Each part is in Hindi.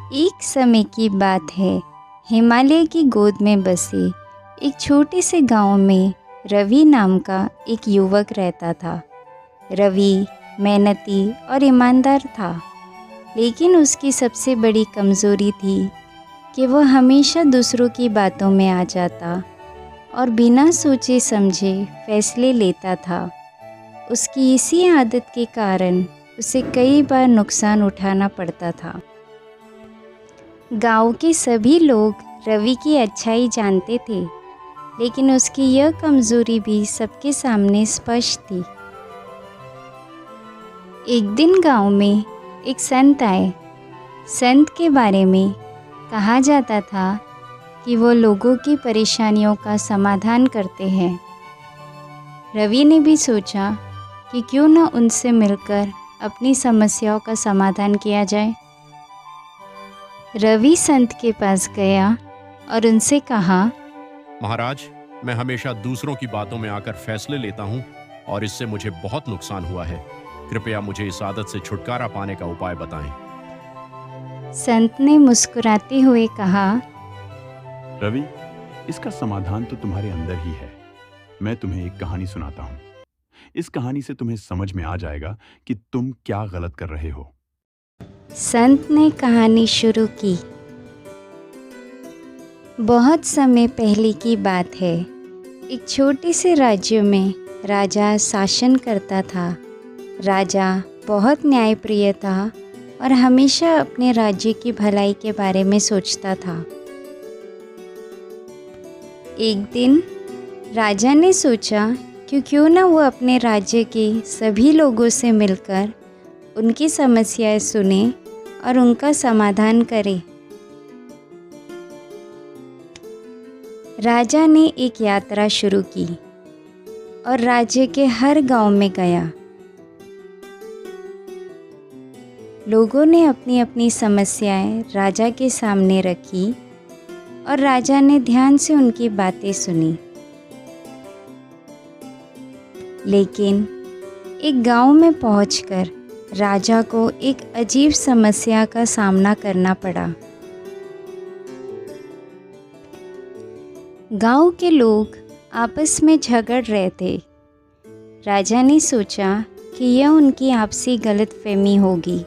एक समय की बात है। हिमालय की गोद में बसे एक छोटे से गांव में रवि नाम का एक युवक रहता था। रवि मेहनती और ईमानदार था, लेकिन उसकी सबसे बड़ी कमज़ोरी थी कि वह हमेशा दूसरों की बातों में आ जाता और बिना सोचे समझे फैसले लेता था। उसकी इसी आदत के कारण उसे कई बार नुकसान उठाना पड़ता था। गांव के सभी लोग रवि की अच्छाई जानते थे, लेकिन उसकी यह कमज़ोरी भी सबके सामने स्पष्ट थी। एक दिन गांव में एक संत आए। संत के बारे में कहा जाता था कि वो लोगों की परेशानियों का समाधान करते हैं। रवि ने भी सोचा कि क्यों न उनसे मिलकर अपनी समस्याओं का समाधान किया जाए। रवि संत के पास गया और उनसे कहा, महाराज, मैं हमेशा दूसरों की बातों में आकर फैसले लेता हूँ और इससे मुझे बहुत नुकसान हुआ है। कृपया मुझे इस आदत से छुटकारा पाने का उपाय बताएं। संत ने मुस्कुराते हुए कहा, रवि, इसका समाधान तो तुम्हारे अंदर ही है। मैं तुम्हें एक कहानी सुनाता हूँ। इस कहानी से तुम्हें समझ में आ जाएगा कि तुम क्या गलत कर रहे हो। संत ने कहानी शुरू की। बहुत समय पहले की बात है। एक छोटे से राज्य में राजा शासन करता था। राजा बहुत न्यायप्रिय था और हमेशा अपने राज्य की भलाई के बारे में सोचता था। एक दिन राजा ने सोचा कि क्यों न वो अपने राज्य के सभी लोगों से मिलकर उनकी समस्याएं सुने और उनका समाधान करे। राजा ने एक यात्रा शुरू की और राज्य के हर गांव में गया। लोगों ने अपनी अपनी समस्याएं राजा के सामने रखी और राजा ने ध्यान से उनकी बातें सुनी। लेकिन एक गांव में पहुंचकर राजा को एक अजीब समस्या का सामना करना पड़ा। गांव के लोग आपस में झगड़ रहे थे। राजा ने सोचा कि यह उनकी आपसी गलतफहमी होगी,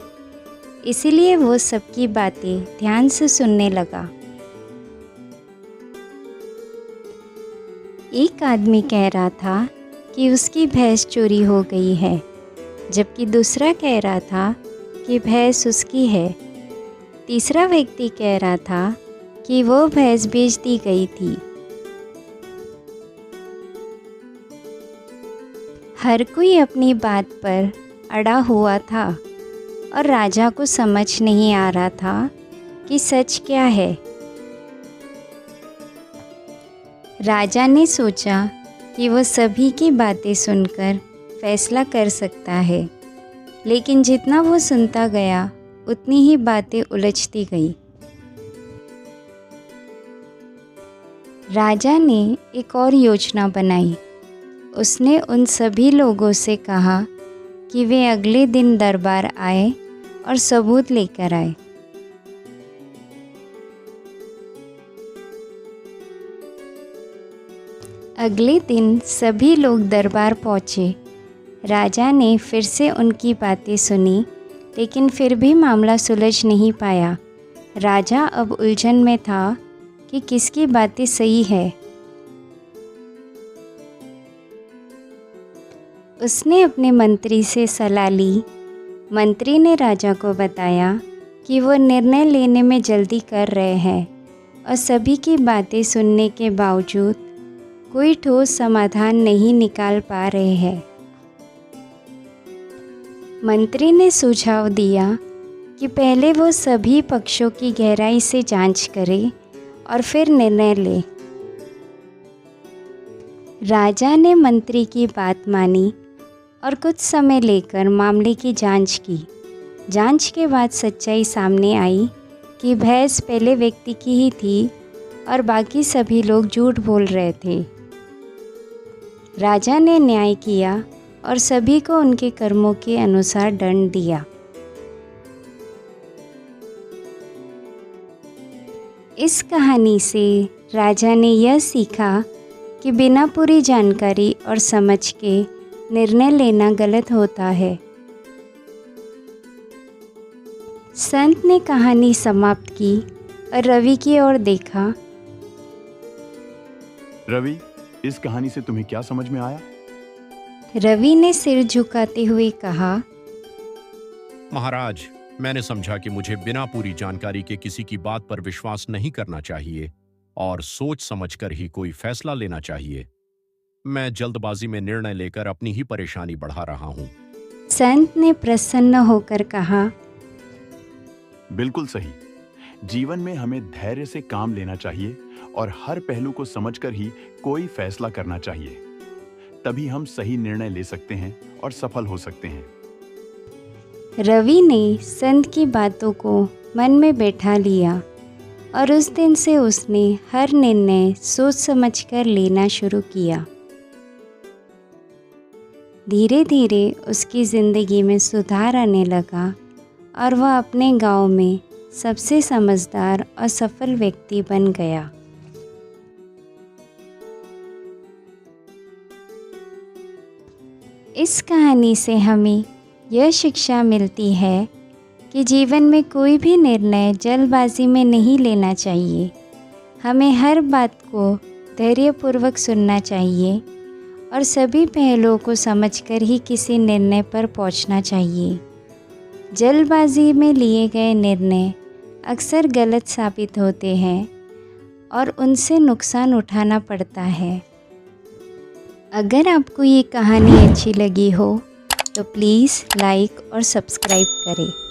इसीलिए वो सबकी बातें ध्यान से सुनने लगा। एक आदमी कह रहा था कि उसकी भैंस चोरी हो गई है, जबकि दूसरा कह रहा था कि भैंस उसकी है। तीसरा व्यक्ति कह रहा था कि वो भैंस बेच दी गई थी। हर कोई अपनी बात पर अड़ा हुआ था और राजा को समझ नहीं आ रहा था कि सच क्या है। राजा ने सोचा कि वो सभी की बातें सुनकर फैसला कर सकता है, लेकिन जितना वो सुनता गया उतनी ही बातें उलझती गई। राजा ने एक और योजना बनाई। उसने उन सभी लोगों से कहा कि वे अगले दिन दरबार आए और सबूत लेकर आए। अगले दिन सभी लोग दरबार पहुँचे। राजा ने फिर से उनकी बातें सुनी, लेकिन फिर भी मामला सुलझ नहीं पाया। राजा अब उलझन में था कि किसकी बातें सही है। उसने अपने मंत्री से सलाह ली। मंत्री ने राजा को बताया कि वो निर्णय लेने में जल्दी कर रहे हैं और सभी की बातें सुनने के बावजूद कोई ठोस समाधान नहीं निकाल पा रहे हैं। मंत्री ने सुझाव दिया कि पहले वो सभी पक्षों की गहराई से जांच करे और फिर निर्णय ले। राजा ने मंत्री की बात मानी और कुछ समय लेकर मामले की जांच की। जांच के बाद सच्चाई सामने आई कि भैंस पहले व्यक्ति की ही थी और बाकी सभी लोग झूठ बोल रहे थे। राजा ने न्याय किया और सभी को उनके कर्मों के अनुसार दंड दिया। इस कहानी से राजा ने यह सीखा कि बिना पूरी जानकारी और समझ के निर्णय लेना गलत होता है। संत ने कहानी समाप्त की और रवि की ओर देखा। रवि, इस कहानी से तुम्हें क्या समझ में आया? रवि ने सिर झुकाते हुए कहा, महाराज, मैंने समझा कि मुझे बिना पूरी जानकारी के किसी की बात पर विश्वास नहीं करना चाहिए और सोच समझकर ही कोई फैसला लेना चाहिए। मैं जल्दबाजी में निर्णय लेकर अपनी ही परेशानी बढ़ा रहा हूँ। संत ने प्रसन्न होकर कहा, बिल्कुल सही। जीवन में हमें धैर्य से काम लेना चाहिए और हर पहलू को समझकर ही कोई फैसला करना चाहिए। तभी हम सही निर्णय ले सकते हैं और सफल हो सकते हैं। रवि ने संत की बातों को मन में बैठा लिया और उस दिन से उसने हर निर्णय सोच समझकर लेना शुरू किया। धीरे धीरे उसकी ज़िंदगी में सुधार आने लगा और वह अपने गांव में सबसे समझदार और सफल व्यक्ति बन गया। इस कहानी से हमें यह शिक्षा मिलती है कि जीवन में कोई भी निर्णय जल्दबाजी में नहीं लेना चाहिए। हमें हर बात को धैर्यपूर्वक सुनना चाहिए और सभी पहलुओं को समझकर ही किसी निर्णय पर पहुंचना चाहिए। जल्दबाजी में लिए गए निर्णय अक्सर गलत साबित होते हैं और उनसे नुकसान उठाना पड़ता है। अगर आपको ये कहानी अच्छी लगी हो तो प्लीज़ लाइक और सब्सक्राइब करें।